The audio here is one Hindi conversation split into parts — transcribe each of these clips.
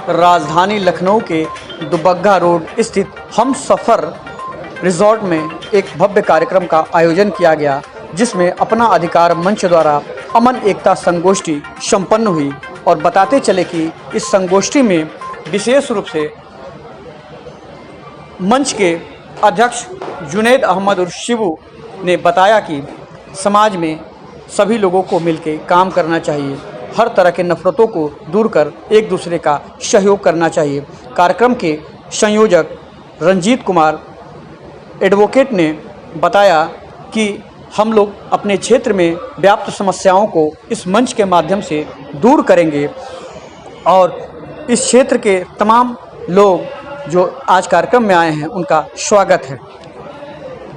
राजधानी लखनऊ के दुबग्गा रोड स्थित हमसफ़र रिजॉर्ट में एक भव्य कार्यक्रम का आयोजन किया गया, जिसमें अपना अधिकार मंच द्वारा अमन एकता संगोष्ठी संपन्न हुई। और बताते चले कि इस संगोष्ठी में विशेष रूप से मंच के अध्यक्ष जुनैद अहमद उर्फ शिबू ने बताया कि समाज में सभी लोगों को मिलकर काम करना चाहिए, हर तरह के नफरतों को दूर कर एक दूसरे का सहयोग करना चाहिए। कार्यक्रम के संयोजक रंजीत कुमार एडवोकेट ने बताया कि हम लोग अपने क्षेत्र में व्याप्त समस्याओं को इस मंच के माध्यम से दूर करेंगे और इस क्षेत्र के तमाम लोग जो आज कार्यक्रम में आए हैं उनका स्वागत है।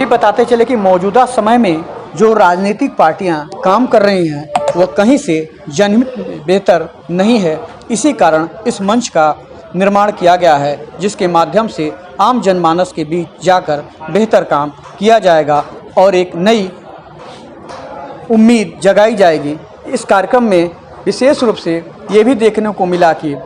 ये बताते चले कि मौजूदा समय में जो राजनीतिक पार्टियां काम कर रही हैं वह कहीं से जनहित बेहतर नहीं है। इसी कारण इस मंच का निर्माण किया गया है, जिसके माध्यम से आम जनमानस के बीच जाकर बेहतर काम किया जाएगा और एक नई उम्मीद जगाई जाएगी। इस कार्यक्रम में विशेष रूप से ये भी देखने को मिला कि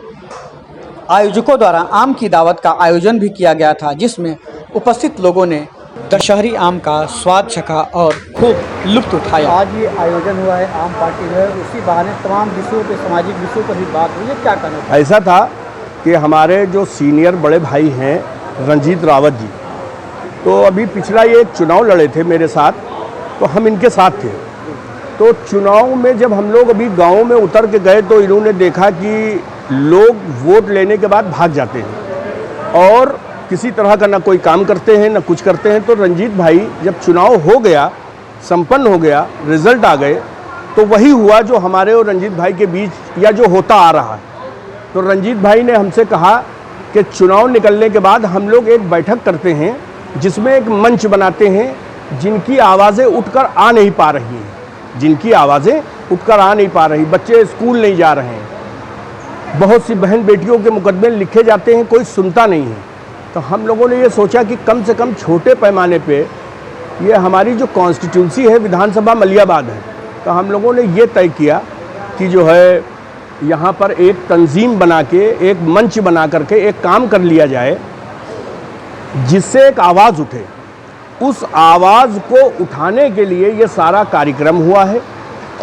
आयोजकों द्वारा आम की दावत का आयोजन भी किया गया था, जिसमें उपस्थित लोगों ने दशहरी आम का स्वाद चखा और खूब लुत्फ उठाया। आज ये आयोजन हुआ है आम पार्टी में, उसी बहाने तमाम विषयों पे, सामाजिक विषयों पर भी बात हुई है। क्या कहना? ऐसा था कि हमारे जो सीनियर बड़े भाई हैं रंजीत रावत जी, तो अभी पिछला ये एक चुनाव लड़े थे मेरे साथ, तो हम इनके साथ थे। तो चुनाव में जब हम लोग अभी गाँव में उतर के गए तो इन्होंने देखा कि लोग वोट लेने के बाद भाग जाते हैं और किसी तरह का ना कोई काम करते हैं ना कुछ करते हैं। तो रंजीत भाई जब चुनाव हो गया, संपन्न हो गया, रिजल्ट आ गए, तो वही हुआ जो हमारे और रंजीत भाई के बीच या जो होता आ रहा है। तो रंजीत भाई ने हमसे कहा कि चुनाव निकलने के बाद हम लोग एक बैठक करते हैं जिसमें एक मंच बनाते हैं जिनकी आवाज़ें उठकर आ नहीं पा रही हैं, जिनकी आवाज़ें उठकर आ नहीं पा रही। बच्चे स्कूल नहीं जा रहे हैं, बहुत सी बहन बेटियों के मुकदमे लिखे जाते हैं, कोई सुनता नहीं है। तो हम लोगों ने ये सोचा कि कम से कम छोटे पैमाने पे ये हमारी जो कॉन्स्टिट्यूंसी है विधानसभा मलियाबाद है, तो हम लोगों ने ये तय किया कि जो है यहाँ पर एक तंजीम बना के, एक मंच बना करके एक काम कर लिया जाए जिससे एक आवाज़ उठे। उस आवाज़ को उठाने के लिए ये सारा कार्यक्रम हुआ है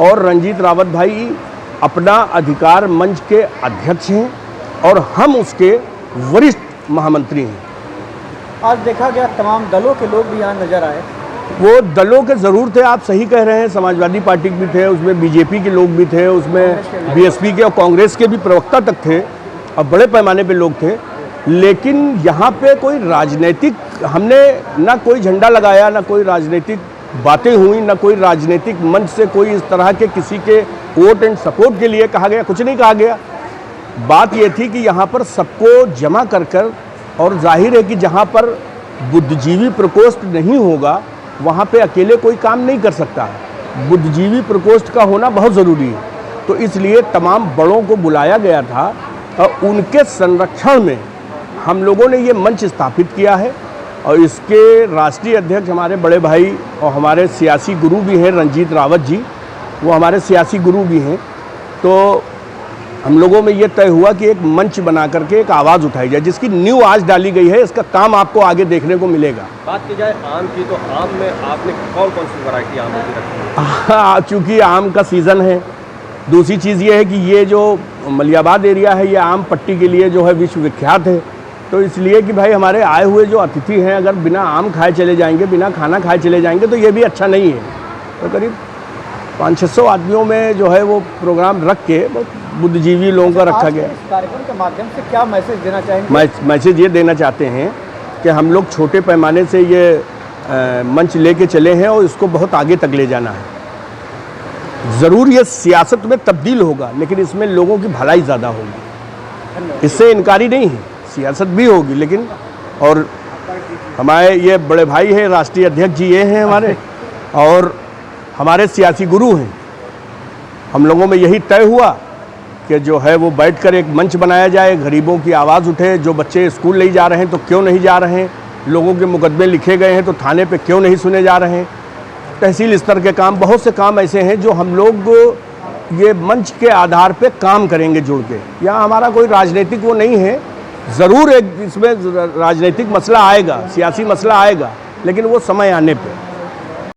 और रंजीत रावत भाई अपना अधिकार मंच के अध्यक्ष हैं और हम उसके वरिष्ठ महामंत्री हैं। आज देखा गया तमाम दलों के लोग भी यहाँ नजर आए। वो दलों के ज़रूर थे, आप सही कह रहे हैं। समाजवादी पार्टी के भी थे, उसमें बीजेपी के लोग भी थे, उसमें बीएसपी के और कांग्रेस के भी प्रवक्ता तक थे और बड़े पैमाने पे लोग थे। लेकिन यहाँ पे कोई राजनीतिक, हमने ना कोई झंडा लगाया, ना कोई राजनीतिक बातें हुई, ना कोई राजनीतिक मंच से कोई इस तरह के किसी के वोट एंड सपोर्ट के लिए कहा गया, कुछ नहीं कहा गया। बात ये थी कि यहाँ पर सबको जमा कर कर, और जाहिर है कि जहाँ पर बुद्धिजीवी प्रकोष्ठ नहीं होगा वहाँ पे अकेले कोई काम नहीं कर सकता है। बुद्धिजीवी प्रकोष्ठ का होना बहुत ज़रूरी है। तो इसलिए तमाम बड़ों को बुलाया गया था और उनके संरक्षण में हम लोगों ने ये मंच स्थापित किया है। और इसके राष्ट्रीय अध्यक्ष हमारे बड़े भाई और हमारे सियासी गुरु भी हैं रंजीत रावत जी, वो हमारे सियासी गुरु भी हैं। तो हम लोगों में ये तय हुआ कि एक मंच बना करके एक आवाज़ उठाई जाए, जिसकी नींव आज डाली गई है। इसका काम आपको आगे देखने को मिलेगा। बात की जाए आम की, तो आम में आपने कौन कौन सी वैरायटी आम की रखी है? हाँ, चूँकि आम का सीज़न है। दूसरी चीज़ ये है कि ये जो मलियाबाद एरिया है ये आम पट्टी के लिए जो है विश्व विख्यात है। तो इसलिए कि भाई हमारे आए हुए जो अतिथि हैं अगर बिना आम खाए चले जाएंगे, बिना खाना खाए चले जाएंगे तो ये भी अच्छा नहीं है। तो करीब 500-600 आदमियों में जो है वो प्रोग्राम रख के बुद्धिजीवी लोगों का रखा गया। इस कार्यक्रम के माध्यम से क्या मैसेज देना चाहेंगे? मैसेज ये देना चाहते हैं कि हम लोग छोटे पैमाने से ये मंच लेके चले हैं और इसको बहुत आगे तक ले जाना है। ज़रूर ये सियासत में तब्दील होगा, लेकिन इसमें लोगों की भलाई ज़्यादा होगी, इससे इनकारी नहीं है। सियासत भी होगी लेकिन, और हमारे ये बड़े भाई हैं राष्ट्रीय अध्यक्ष जी ये हैं हमारे, और हमारे सियासी गुरु हैं। हम लोगों में यही तय हुआ कि जो है वो बैठकर एक मंच बनाया जाए, गरीबों की आवाज़ उठे। जो बच्चे स्कूल नहीं जा रहे हैं तो क्यों नहीं जा रहे हैं, लोगों के मुकदमे लिखे गए हैं तो थाने पे क्यों नहीं सुने जा रहे हैं, तहसील स्तर के काम, बहुत से काम ऐसे हैं जो हम लोग ये मंच के आधार पे काम करेंगे जुड़ के। यहाँ हमारा कोई राजनीतिक वो नहीं है, ज़रूर एक इसमें राजनीतिक मसला आएगा, सियासी मसला आएगा, लेकिन वो समय आने पे।